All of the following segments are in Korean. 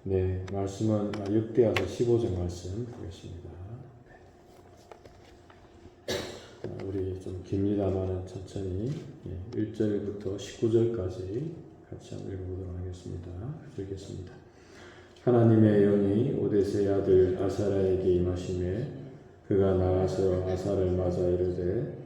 네, 말씀은 역대하서 15장 말씀 보겠습니다. 우리 좀 깁니다만은 천천히 1절부터 19절까지 같이 한번 읽어보도록 하겠습니다. 읽겠습니다. 하나님의 영이 오데스의 아들 아사랴에게 임하시매 그가 나가서 아사를 맞아 이르되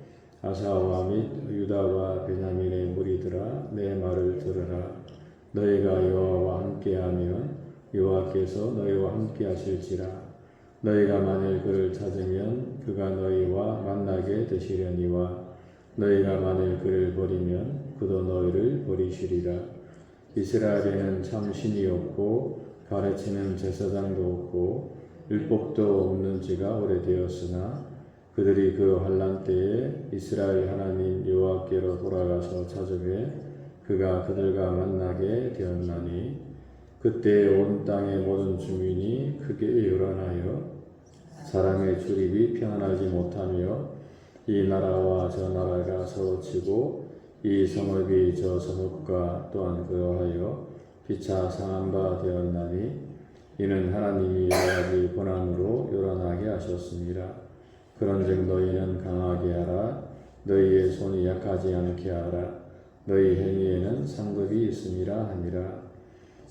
아사와 및 유다와 베냐민의 무리들아 내 말을 들으라. 너희가 여호와와 함께하면 여호와께서 너희와 함께하실지라. 너희가 만일 그를 찾으면 그가 너희와 만나게 되시려니와 너희가 만일 그를 버리면 그도 너희를 버리시리라. 이스라엘에는 참 신이 없고 가르치는 제사장도 없고 율법도 없는 지가 오래되었으나 그들이 그 환난 때에 이스라엘 하나님 여호와께로 돌아가서 찾으매 그가 그들과 만나게 되었나니 그때 온 땅의 모든 주민이 크게 요란하여 사람의 출입이 평안하지 못하며 이 나라와 저 나라가 서로 치고 이 성읍이 저 성읍과 또한 그러하여 피차 상한 바 되었나니 이는 하나님이 여러가지 고난으로 요란하게 하셨습니다. 그런즉 너희는 강하게 하라. 너희의 손이 약하지 않게 하라. 너희 행위에는 상급이 있음이라 하니라.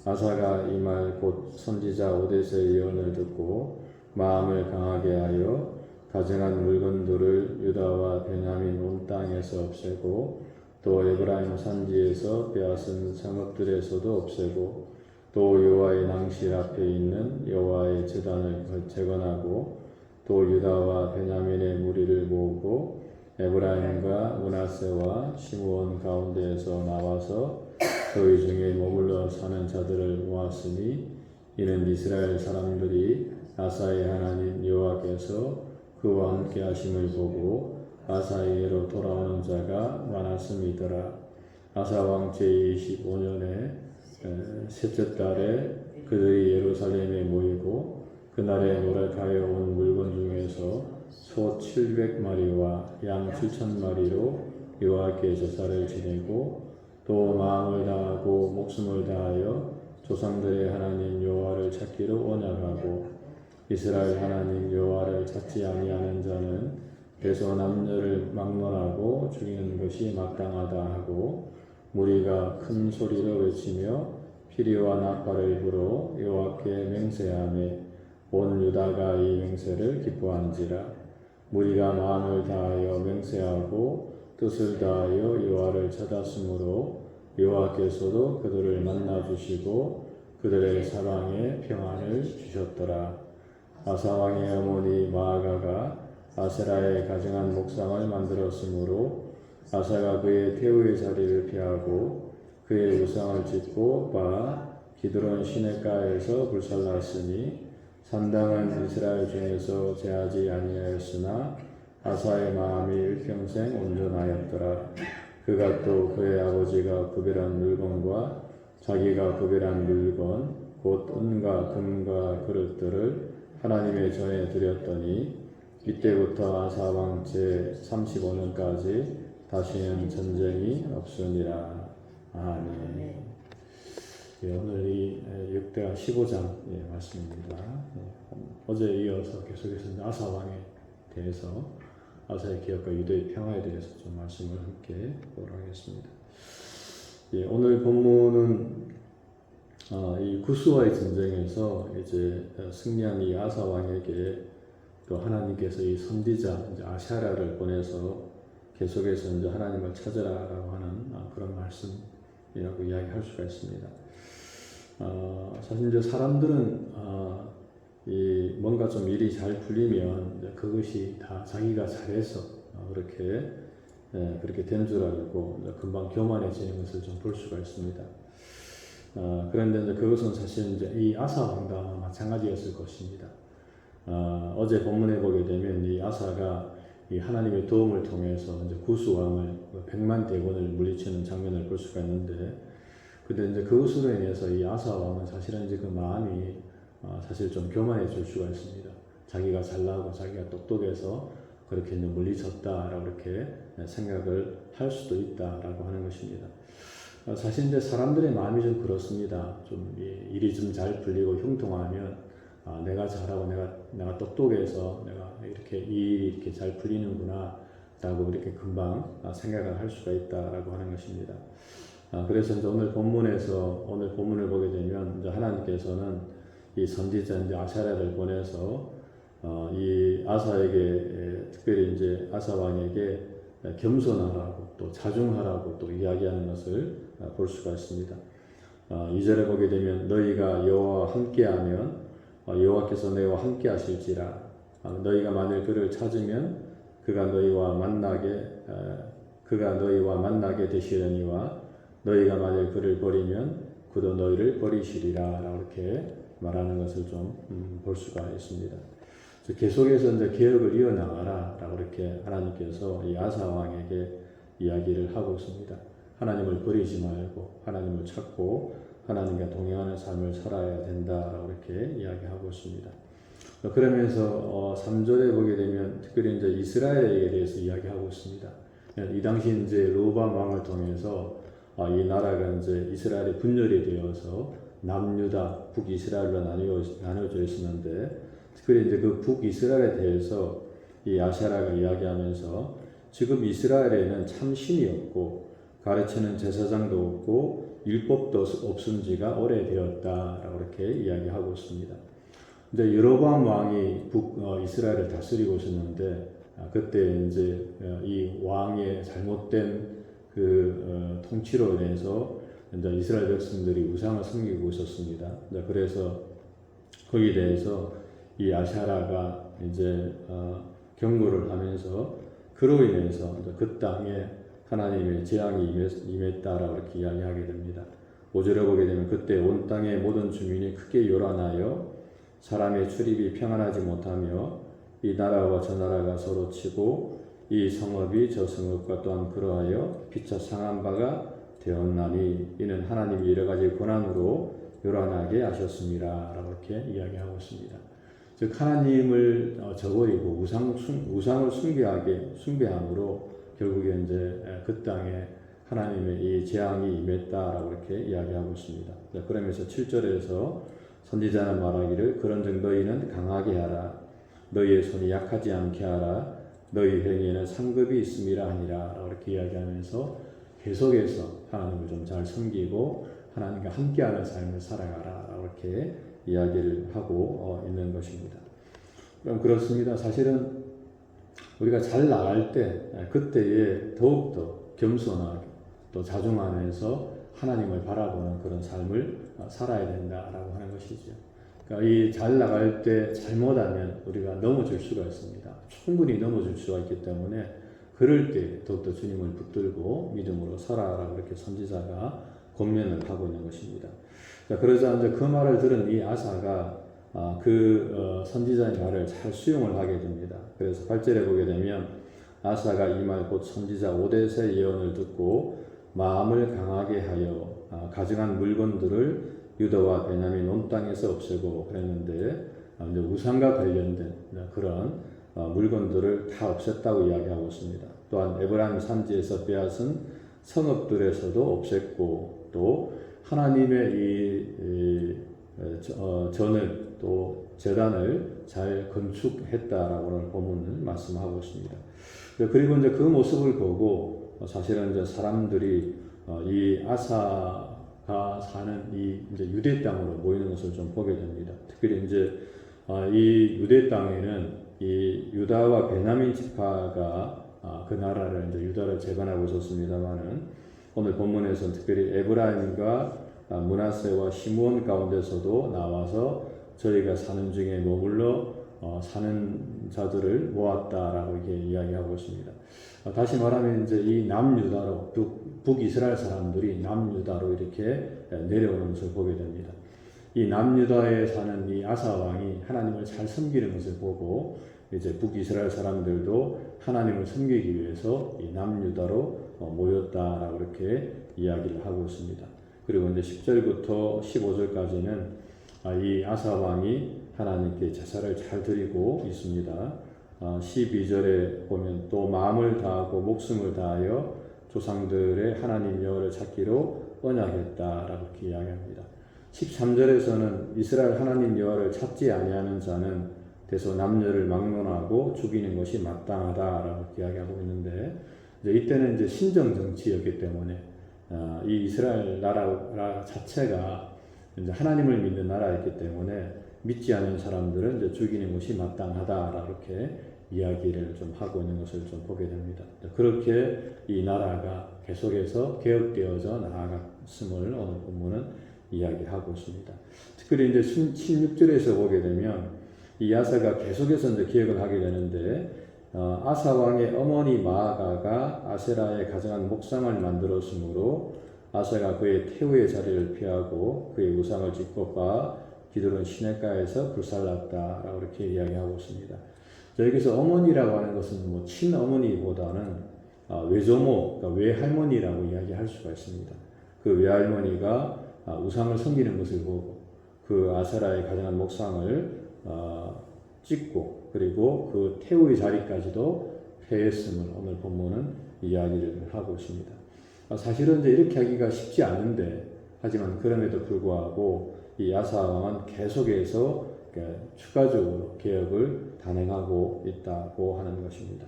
아사가 이 말 곧 선지자 오데스의 예언을 듣고 마음을 강하게 하여 가증한 물건들을 유다와 베냐민 온 땅에서 없애고 또 에브라임 산지에서 빼앗은 성읍들에서도 없애고 또 여호와의 낭실 앞에 있는 여호와의 제단을 재건하고 또 유다와 베냐민의 무리를 모으고 에브라임과 므낫세와 시므온 가운데에서 나와서 저희 중에 머물러 사는 자들을 모았으니 이는 이스라엘 사람들이 아사의 하나님 여호와께서 그와 함께 하심을 보고 아사에게로 돌아오는 자가 많았음이더라. 아사 왕 제25년에 셋째 달에 그들이 예루살렘에 모이고 그날에 노력하여 온 물건 중에서 소 700마리와 양 7,000마리로 여호와께 제사를 지내고 또 마음을 다하고 목숨을 다하여 조상들의 하나님 여호와를 찾기로 언약하고 이스라엘 하나님 여호와를 찾지 아니하는 자는 대소 남녀를 막론하고 죽이는 것이 마땅하다 하고 무리가 큰 소리로 외치며 피리와 나팔을 불어 여호와께 맹세하며 온 유다가 이 맹세를 기뻐한지라. 무리가 마음을 다하여 맹세하고 뜻을 다하여 여호와를 찾았으므로 여호와께서도 그들을 만나 주시고 그들의 사방에 평안을 주셨더라. 아사 왕의 어머니 마아가가 아세라의 가증한 목상을 만들었으므로 아사가 그의 태우의 자리를 피하고 그의 우상을 짓고 바 기드론 시냇가에서 불살랐으니 산당은 이스라엘 중에서 제하지 아니하였으나 아사의 마음이 일평생 온전하였더라. 그가 또 그의 아버지가 구별한 물건과 자기가 구별한 물건 곧 은과 금과 그릇들을 하나님의 전에 드렸더니 이때부터 아사 왕 제35년까지 다시는 전쟁이 없으니라. 아멘. 오늘 이 역대하 15장 말씀입니다. 어제 이어서 계속해서 아사 왕에 대해서 아사의 기업과 유대의 평화에 대해서 좀 말씀을 함께 보도록 하겠습니다. 오늘 본문은 이 구스와의 전쟁에서 이제 승리한 이 아사 왕에게 또 하나님께서 이 선지자 이제 아샤랴를 보내서 계속해서 이제 하나님을 찾으라라고 하는 그런 말씀이라고 이야기할 수가 있습니다. 사실 이제 사람들은 이 뭔가 좀 일이 잘 풀리면 이제 그것이 다 자기가 잘해서 그렇게 된 줄 알고 이제 금방 교만해지는 것을 좀 볼 수가 있습니다. 그런데 이제 그것은 사실 이제 이 아사 왕과 마찬가지였을 것입니다. 어제 본문에 보게 되면 이 아사가 이 하나님의 도움을 통해서 이제 구스 왕을 100만 대군을 물리치는 장면을 볼 수가 있는데, 근데 이제 그것으로 인해서 이 아사 왕은 사실은 이제 그 마음이 사실 좀 교만해질 수가 있습니다. 자기가 잘나고 자기가 똑똑해서 그렇게 이제 물리쳤다라고 이렇게 생각을 할 수도 있다라고 하는 것입니다. 사실 이제 사람들의 마음이 좀 그렇습니다. 좀 일이 좀 잘 풀리고 형통하면 내가 잘하고 내가 똑똑해서 내가 이렇게 일이 이렇게 잘 풀리는구나 라고 이렇게 금방 생각을 할 수가 있다라고 하는 것입니다. 그래서 이제 오늘 본문을 보게 되면 이제 하나님께서는 이 선지자 이제 아사랴를 보내서 이 아사에게 특별히 이제 아사 왕에게 겸손하라고 또 자중하라고 또 이야기하는 것을 볼 수가 있습니다. 2절에 보게 되면 너희가 여호와와 함께하면 여호와께서 너희와 함께하실지라 너희가 만일 그를 찾으면 그가 너희와 만나게 되시려니와 너희가 만일 그를 버리면 그도 너희를 버리시리라 라고 이렇게 말하는 것을 좀 볼 수가 있습니다. 계속해서 이제 개혁을 이어나가라 라고 이렇게 하나님께서 이 아사 왕에게 이야기를 하고 있습니다. 하나님을 버리지 말고 하나님을 찾고 하나님과 동행하는 삶을 살아야 된다라고 이렇게 이야기하고 있습니다. 그러면서 3절에 보게 되면 특별히 이제 이스라엘에 대해서 이야기하고 있습니다. 이 당시 이제 로밤 왕을 통해서 이 나라가 이제 이스라엘이 분열이 되어서 남유다, 북이스라엘로 나뉘어져 있었는데 특별히 이제 그 북이스라엘에 대해서 이 아사랴가 이야기하면서 지금 이스라엘에는 참 신이 없고 가르치는 제사장도 없고 율법도 없은 지가 오래되었다라고 이렇게 이야기하고 있습니다. 이제 여로보암 왕이 이스라엘을 다스리고 있었는데 그때 이제 이 왕의 잘못된 그 통치로 인해서 이제 이스라엘 백성들이 우상을 섬기고 있었습니다. 그래서 거기에 대해서 이 아사랴가 이제 경고를 하면서 그로 인해서 그 땅에 하나님의 재앙이 임했다라고 이렇게 이야기하게 됩니다. 5절에 보게 되면 그때 온 땅의 모든 주민이 크게 요란하여 사람의 출입이 평안하지 못하며 이 나라와 저 나라가 서로 치고 이 성읍이 저 성읍과 또한 그러하여 피차 상한 바가 되었나니 이는 하나님이 여러 가지 고난으로 요란하게 하셨습니다 라고 이렇게 이야기하고 있습니다. 즉 하나님을 저버리고 우상을 숭배함으로 결국에 이제 그 땅에 하나님의 이 재앙이 임했다라고 이렇게 이야기하고 있습니다. 그러면서 7절에서 선지자는 말하기를 그런즉 너희는 강하게 하라 너희의 손이 약하지 않게 하라 너희 행위에는 상급이 있음이라 하니라 라고 이렇게 이야기하면서 계속해서 하나님을 좀 잘 섬기고 하나님과 함께하는 삶을 살아가라 라고 이렇게 이야기를 하고 있는 것입니다. 그럼 그렇습니다. 사실은 우리가 잘 나갈 때 그때에 더욱더 겸손하게 또 자중하면서 하나님을 바라보는 그런 삶을 살아야 된다라고 하는 것이죠. 그러니까 이 잘 나갈 때 잘못하면 우리가 넘어질 수가 있습니다. 충분히 넘어질 수가 있기 때문에 그럴 때 더욱더 주님을 붙들고 믿음으로 살아라고 이렇게 선지자가 권면을 하고 있는 것입니다. 그러자 이제 그 말을 들은 이 아사가 선지자의 말을 잘 수용을 하게 됩니다. 그래서 8절에 보게 되면 아사가 이 말 곧 선지자 오뎃의 예언을 듣고 마음을 강하게 하여 가증한 물건들을 유다와 베냐민 온 땅에서 없애고 그랬는데 이제 우상과 관련된 그런 물건들을 다 없앴다고 이야기하고 있습니다. 또한 에브라임 산지에서 빼앗은 성읍들에서도 없앴고 또 하나님의 이 전을 또 제단을 잘 건축했다라고 오늘 본문은 말씀하고 있습니다. 그리고 이제 그 모습을 보고 사실은 이제 사람들이 이 아사가 사는 이 이제 유대 땅으로 모이는 것을 좀 보게 됩니다. 특별히 이제 이 유대 땅에는 이 유다와 베냐민 지파가 그 나라를 이제 유다를 재건하고 있었습니다만은 오늘 본문에서는 특별히 에브라임과 므낫세와 시므온 가운데서도 나와서 저희가 사는 중에 머물러 사는 자들을 모았다라고 이렇게 이야기하고 있습니다. 다시 말하면 이제 이 남유다로 북이스라엘 사람들이 남유다로 이렇게 내려오는 것을 보게 됩니다. 이 남유다에 사는 이 아사 왕이 하나님을 잘 섬기는 것을 보고 이제 북이스라엘 사람들도 하나님을 섬기기 위해서 이 남유다로 모였다라고 이렇게 이야기를 하고 있습니다. 그리고 이제 10절부터 15절까지는 이 아사 왕이 하나님께 제사를 잘 드리고 있습니다. 12절에 보면 또 마음을 다하고 목숨을 다하여 조상들의 하나님 여호와를 찾기로 언약했다라고 이렇게 이야기합니다. 13절에서는 이스라엘 하나님 여호와를 찾지 아니하는 자는 대소 남녀를 막론하고 죽이는 것이 마땅하다라고 이야기하고 있는데, 이제 이때는 이제 신정 정치였기 때문에 이 이스라엘 나라 자체가 이제 하나님을 믿는 나라였기 때문에 믿지 않는 사람들은 이제 죽이는 것이 마땅하다라고 이렇게 이야기를 좀 하고 있는 것을 좀 보게 됩니다. 그렇게 이 나라가 계속해서 개혁되어져 나아갔음을 오늘 본문은 이야기하고 있습니다. 특별히 이제 16절에서 보게 되면 이 아사가 계속해서 이제 기억을 하게 되는데, 아사 왕의 어머니 마아가가 아세라의 가정한 목상을 만들었으므로 아사가 그의 태우의 자리를 피하고 그의 우상을 짓고 봐 기드론 시냇가에서 불살랐다라고 이렇게 이야기하고 있습니다. 여기서 어머니라고 하는 것은 뭐 친어머니보다는 외조모, 그러니까 외할머니라고 이야기할 수가 있습니다. 그 외할머니가 우상을 섬기는 것을 보고 그 아세라의 가정한 목상을 찍고 그리고 그 태우의 자리까지도 패했음을 오늘 본문은 이야기를 하고 있습니다. 사실은 이제 이렇게 하기가 쉽지 않은데, 하지만 그럼에도 불구하고 이 아사 왕은 계속해서 추가적으로 개혁을 단행하고 있다고 하는 것입니다.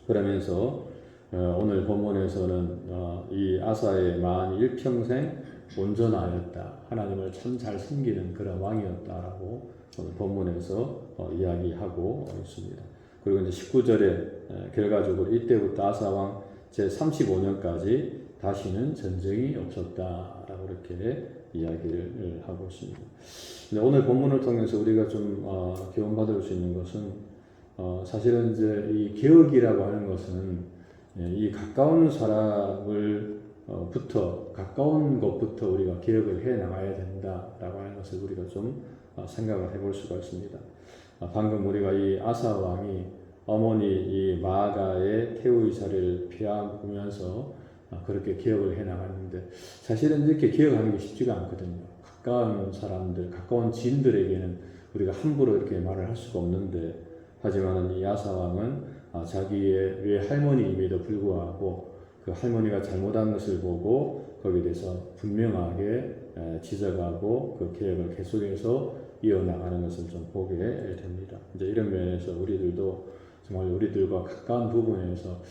그러면서 오늘 본문에서는 이 아사의 만 일평생 온전하였다, 하나님을 참 잘 섬기는 그런 왕이었다라고 오늘 본문에서 이야기하고 있습니다. 그리고 이제 19절에 결과적으로 이때부터 아사 왕 제35년까지 다시는 전쟁이 없었다라고 이렇게 이야기를 하고 있습니다. 근데 오늘 본문을 통해서 우리가 좀 교훈받을 수 있는 것은 사실은 이제 이 개혁이라고 하는 것은 이 가까운 사람을 가까운 것부터 우리가 개혁을 해 나가야 된다라고 하는 것을 우리가 좀 생각을 해볼 수가 있습니다. 방금 우리가 이 아사 왕이 어머니 이 마아가의 태우의 자리를 피하면서 그렇게 개혁을 해 나갔는데, 사실은 이렇게 개혁하는 게 쉽지가 않거든요. 가까운 사람들, 가까운 지인들에게는 우리가 함부로 이렇게 말을 할 수가 없는데, 하지만 이 아사 왕은 자기의 외할머니임에도 불구하고 그 할머니가 잘못한 것을 보고 거기에 대해서 분명하게 지적하고 그 개혁을 계속해서 이어나가는 것을 좀 보게 됩니다. 이제 이런 면에서 우리들도 정말 우리들과 가까운 부분에서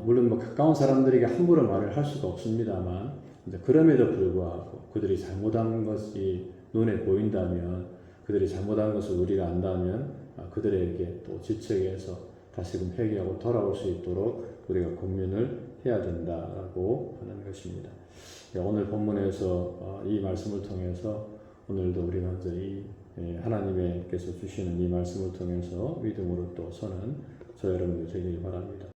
물론 뭐 가까운 사람들에게 함부로 말을 할 수가 없습니다만, 이제 그럼에도 불구하고 그들이 잘못한 것이 눈에 보인다면, 그들이 잘못한 것을 우리가 안다면 그들에게 또 지적해서 다시금 회개하고 돌아올 수 있도록 우리가 권면을 해야 된다라고 하는 것입니다. 오늘 본문에서 이 말씀을 통해서 오늘도 우리는 이제 이 하나님께서 주시는 이 말씀을 통해서 믿음으로 또 서는 저 여러분들 되길 바랍니다.